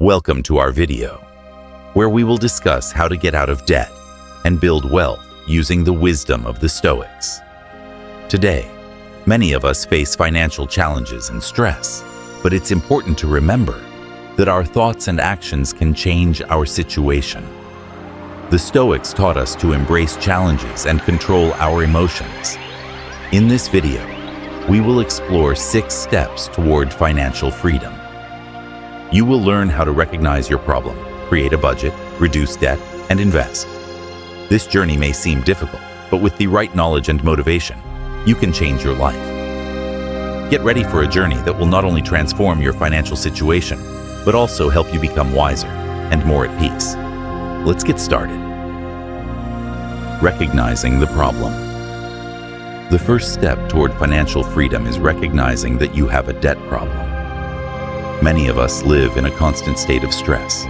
Welcome to our video, where we will discuss how to get out of debt and build wealth using the wisdom of the Stoics. Today, many of us face financial challenges and stress, but it's important to remember that our thoughts and actions can change our situation. The Stoics taught us to embrace challenges and control our emotions. In this video, we will explore 6 steps toward financial freedom. You will learn how to recognize your problem, create a budget, reduce debt, and invest. This journey may seem difficult, but with the right knowledge and motivation, you can change your life. Get ready for a journey that will not only transform your financial situation, but also help you become wiser and more at peace. Let's get started. Recognizing the problem. The first step toward financial freedom is recognizing that you have a debt problem. Many of us live in a constant state of stress,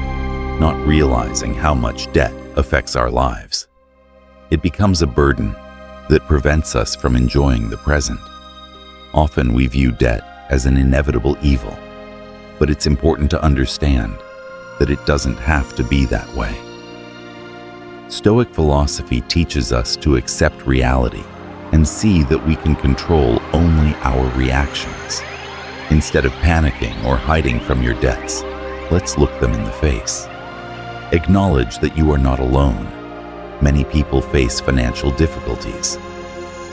not realizing how much debt affects our lives. It becomes a burden that prevents us from enjoying the present. Often we view debt as an inevitable evil, but it's important to understand that it doesn't have to be that way. Stoic philosophy teaches us to accept reality and see that we can control only our reactions. Instead of panicking or hiding from your debts, let's look them in the face. Acknowledge that you are not alone. Many people face financial difficulties.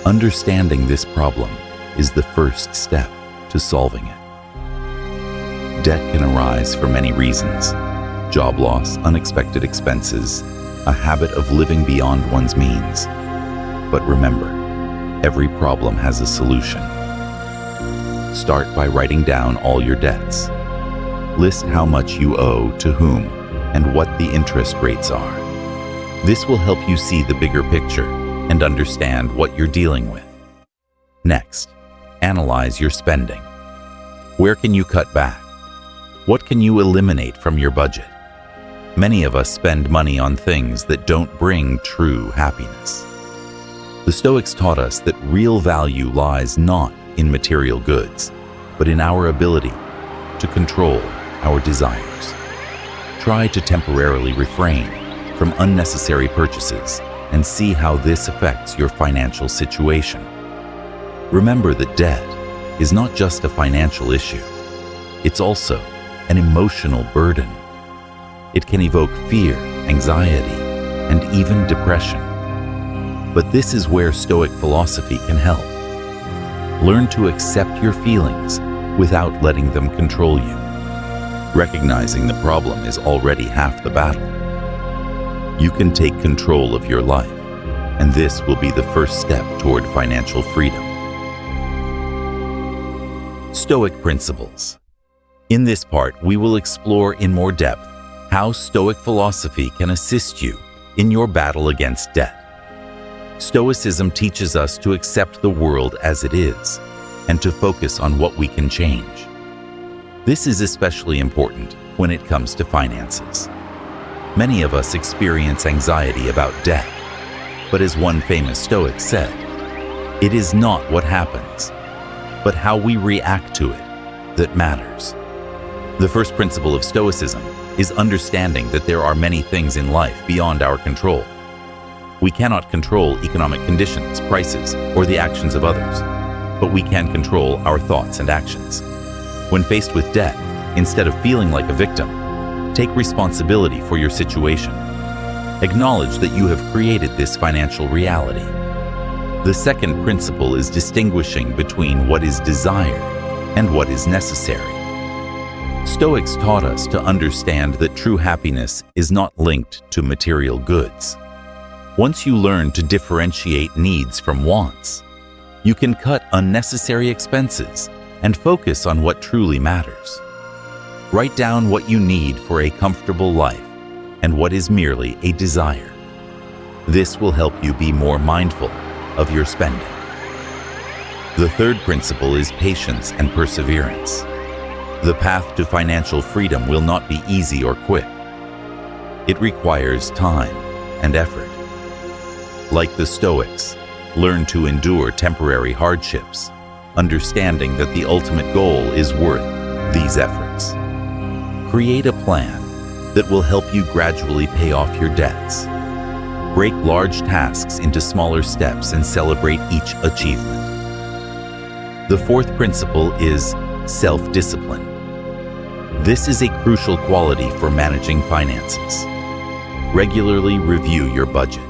Understanding this problem is the first step to solving it. Debt can arise for many reasons: job loss, unexpected expenses, a habit of living beyond one's means. But remember, every problem has a solution. Start by writing down all your debts. List how much you owe to whom and what the interest rates are. This will help you see the bigger picture and understand what you're dealing with. Next, analyze your spending. Where can you cut back? What can you eliminate from your budget? Many of us spend money on things that don't bring true happiness. The Stoics taught us that real value lies not in material goods, but in our ability to control our desires. Try to temporarily refrain from unnecessary purchases and see how this affects your financial situation. Remember that debt is not just a financial issue, it's also an emotional burden. It can evoke fear, anxiety, and even depression. But this is where Stoic philosophy can help. Learn to accept your feelings without letting them control you. Recognizing the problem is already half the battle. You can take control of your life, and this will be the first step toward financial freedom. Stoic Principles. In this part, we will explore in more depth how Stoic philosophy can assist you in your battle against debt. Stoicism teaches us to accept the world as it is and to focus on what we can change. This is especially important when it comes to finances. Many of us experience anxiety about debt, but as one famous Stoic said, it is not what happens, but how we react to it that matters. The first principle of Stoicism is understanding that there are many things in life beyond our control. We cannot control economic conditions, prices, or the actions of others, but we can control our thoughts and actions. When faced with debt, instead of feeling like a victim, take responsibility for your situation. Acknowledge that you have created this financial reality. The second principle is distinguishing between what is desired and what is necessary. Stoics taught us to understand that true happiness is not linked to material goods. Once you learn to differentiate needs from wants, you can cut unnecessary expenses and focus on what truly matters. Write down what you need for a comfortable life and what is merely a desire. This will help you be more mindful of your spending. The third principle is patience and perseverance. The path to financial freedom will not be easy or quick. It requires time and effort. Like the Stoics, learn to endure temporary hardships, understanding that the ultimate goal is worth these efforts. Create a plan that will help you gradually pay off your debts. Break large tasks into smaller steps and celebrate each achievement. The fourth principle is self-discipline. This is a crucial quality for managing finances. Regularly review your budget,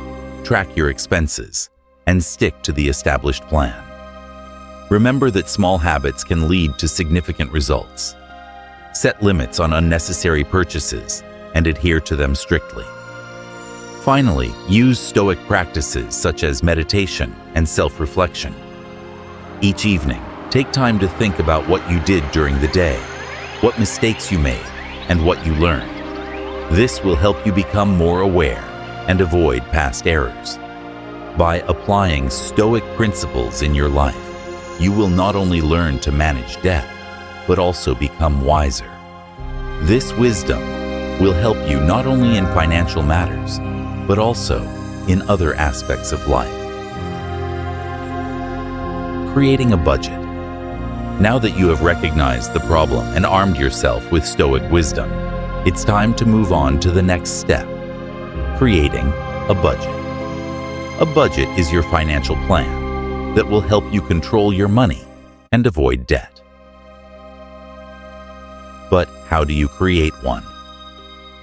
track your expenses, and stick to the established plan. Remember that small habits can lead to significant results. Set limits on unnecessary purchases and adhere to them strictly. Finally, use Stoic practices such as meditation and self-reflection. Each evening, take time to think about what you did during the day, what mistakes you made, and what you learned. This will help you become more aware and avoid past errors. By applying Stoic principles in your life, you will not only learn to manage debt, but also become wiser. This wisdom will help you not only in financial matters, but also in other aspects of life. Creating a budget. Now that you have recognized the problem and armed yourself with Stoic wisdom, it's time to move on to the next step, creating a budget. A budget is your financial plan that will help you control your money and avoid debt. But how do you create one?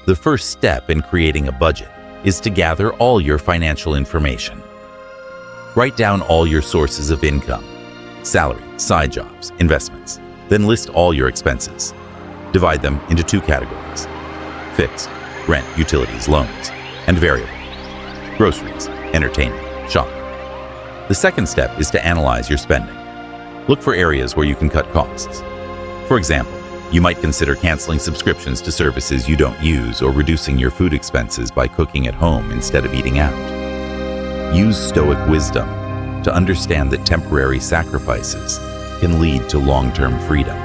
The first step in creating a budget is to gather all your financial information. Write down all your sources of income, salary, side jobs, investments, then list all your expenses. Divide them into two categories: fixed, rent, utilities, loans, and variable, groceries, entertainment, shopping. The second step is to analyze your spending. Look for areas where you can cut costs. For example, you might consider canceling subscriptions to services you don't use or reducing your food expenses by cooking at home instead of eating out. Use Stoic wisdom to understand that temporary sacrifices can lead to long-term freedom.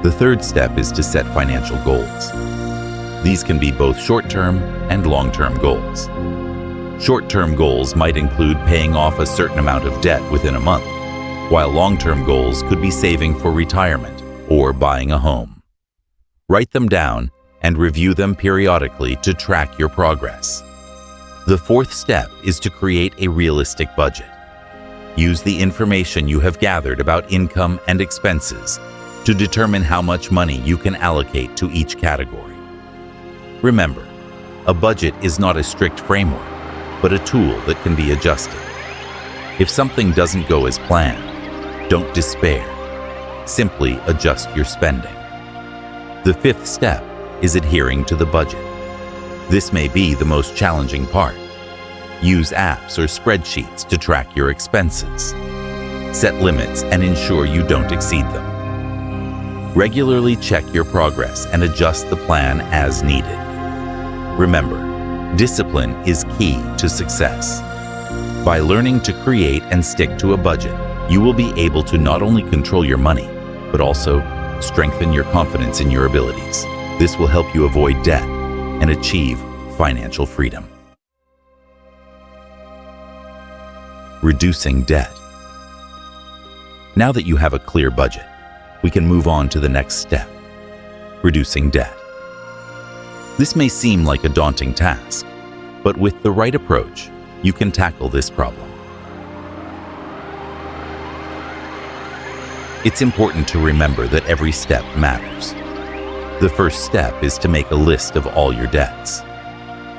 The third step is to set financial goals. These can be both short-term and long-term goals. Short-term goals might include paying off a certain amount of debt within a month, while long-term goals could be saving for retirement or buying a home. Write them down and review them periodically to track your progress. The fourth step is to create a realistic budget. Use the information you have gathered about income and expenses to determine how much money you can allocate to each category. Remember, a budget is not a strict framework, but a tool that can be adjusted. If something doesn't go as planned, don't despair. Simply adjust your spending. The fifth step is adhering to the budget. This may be the most challenging part. Use apps or spreadsheets to track your expenses. Set limits and ensure you don't exceed them. Regularly check your progress and adjust the plan as needed. Remember, discipline is key to success. By learning to create and stick to a budget, you will be able to not only control your money, but also strengthen your confidence in your abilities. This will help you avoid debt and achieve financial freedom. Reducing debt. Now that you have a clear budget, we can move on to the next step, reducing debt. This may seem like a daunting task, but with the right approach, you can tackle this problem. It's important to remember that every step matters. The first step is to make a list of all your debts.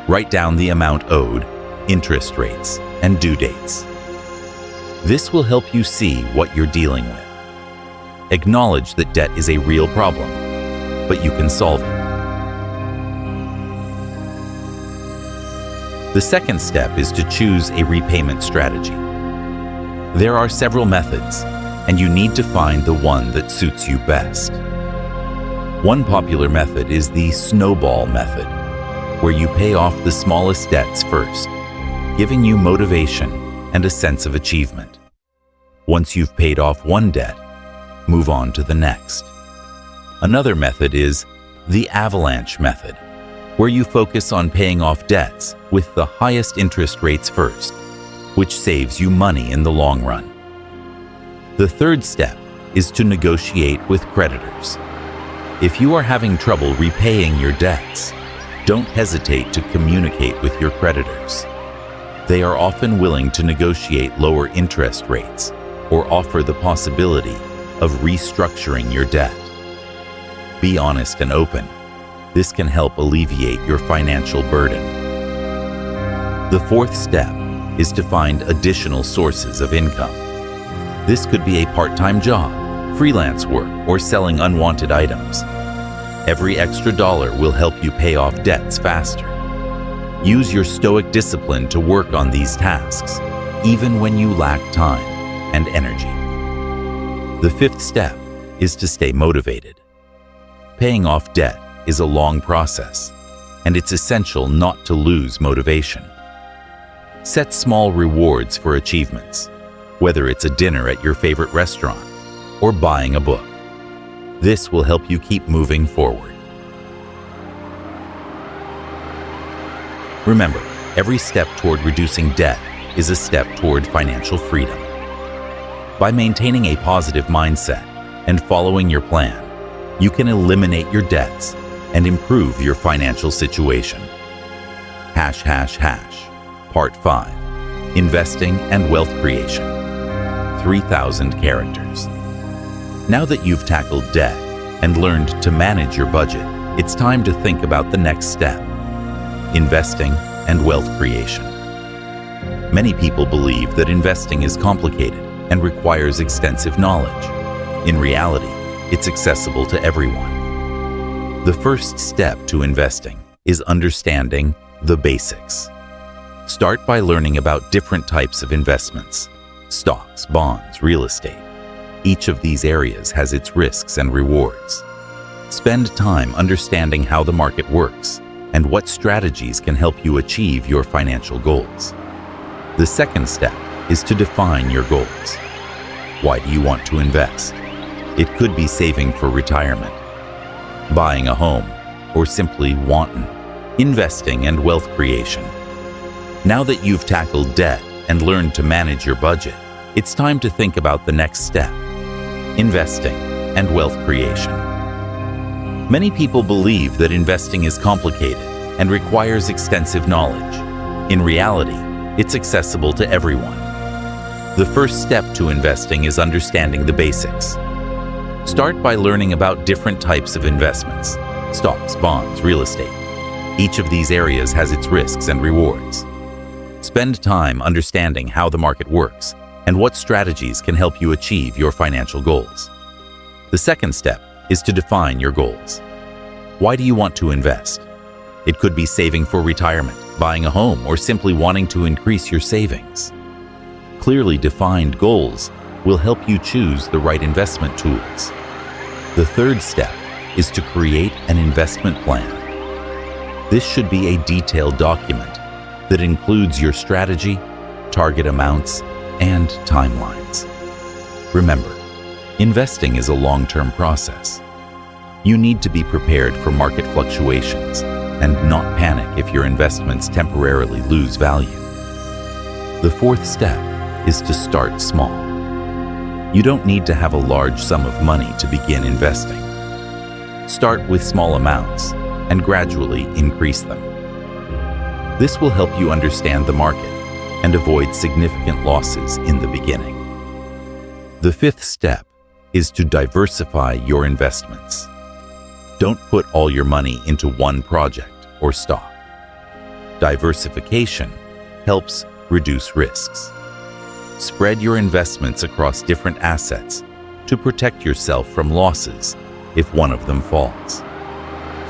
Write down the amount owed, interest rates, and due dates. This will help you see what you're dealing with. Acknowledge that debt is a real problem, but you can solve it. The second step is to choose a repayment strategy. There are several methods, and you need to find the one that suits you best. One popular method is the snowball method, where you pay off the smallest debts first, giving you motivation and a sense of achievement. Once you've paid off one debt, move on to the next. Another method is the avalanche method, where you focus on paying off debts with the highest interest rates first, which saves you money in the long run. The third step is to negotiate with creditors. If you are having trouble repaying your debts, don't hesitate to communicate with your creditors. They are often willing to negotiate lower interest rates or offer the possibility of restructuring your debt. Be honest and open. This can help alleviate your financial burden. The fourth step is to find additional sources of income. This could be a part-time job, freelance work, or selling unwanted items. Every extra dollar will help you pay off debts faster. Use your Stoic discipline to work on these tasks, even when you lack time and energy. The fifth step is to stay motivated. Paying off debt is a long process, and it's essential not to lose motivation. Set small rewards for achievements, whether it's a dinner at your favorite restaurant or buying a book. This will help you keep moving forward. Remember, every step toward reducing debt is a step toward financial freedom. By maintaining a positive mindset and following your plan, you can eliminate your debts and improve your financial situation. Part 5. Investing and Wealth Creation. 3,000 characters. Now that you've tackled debt and learned to manage your budget, it's time to think about the next step: investing and wealth creation. Many people believe that investing is complicated and requires extensive knowledge. In reality, it's accessible to everyone. The first step to investing is understanding the basics. Start by learning about different types of investments: stocks, bonds, real estate. Each of these areas has its risks and rewards. Spend time understanding how the market works and what strategies can help you achieve your financial goals. The second step is to define your goals. Why do you want to invest? It could be saving for retirement, buying a home, or simply wanting. Investing and wealth creation. Now that you've tackled debt and learned to manage your budget, it's time to think about the next step: investing and wealth creation. Many people believe that investing is complicated and requires extensive knowledge. In reality, it's accessible to everyone. The first step to investing is understanding the basics. Start by learning about different types of investments: stocks, bonds, real estate. Each of these areas has its risks and rewards. Spend time understanding how the market works and what strategies can help you achieve your financial goals. The second step is to define your goals. Why do you want to invest? It could be saving for retirement, buying a home, or simply wanting to increase your savings. Clearly defined goals will help you choose the right investment tools. The third step is to create an investment plan. This should be a detailed document that includes your strategy, target amounts, and timelines. Remember, investing is a long-term process. You need to be prepared for market fluctuations and not panic if your investments temporarily lose value. The fourth step is to start small. You don't need to have a large sum of money to begin investing. Start with small amounts and gradually increase them. This will help you understand the market and avoid significant losses in the beginning. The fifth step is to diversify your investments. Don't put all your money into one project or stock. Diversification helps reduce risks. Spread your investments across different assets to protect yourself from losses if one of them falls.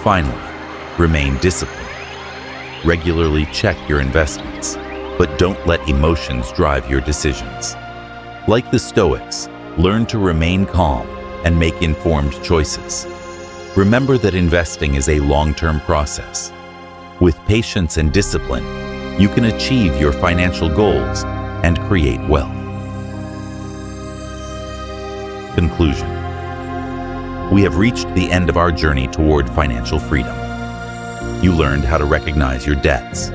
Finally, remain disciplined. Regularly check your investments, but don't let emotions drive your decisions. Like the Stoics, learn to remain calm and make informed choices. Remember that investing is a long-term process. With patience and discipline, you can achieve your financial goals and create wealth. Conclusion. We have reached the end of our journey toward financial freedom. You learned how to recognize your debts,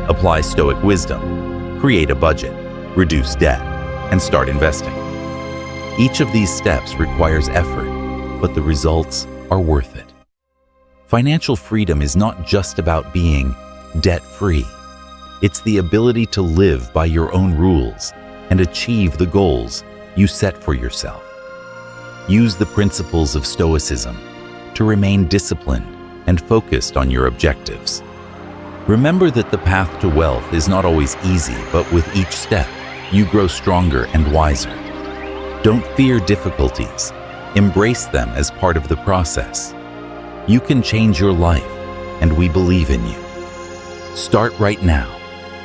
apply Stoic wisdom, create a budget, reduce debt, and start investing. Each of these steps requires effort, but the results are worth it. Financial freedom is not just about being debt-free. It's the ability to live by your own rules and achieve the goals you set for yourself. Use the principles of Stoicism to remain disciplined and focused on your objectives. Remember that the path to wealth is not always easy, but with each step, you grow stronger and wiser. Don't fear difficulties. Embrace them as part of the process. You can change your life, and we believe in you. Start right now,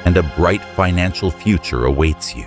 and a bright financial future awaits you.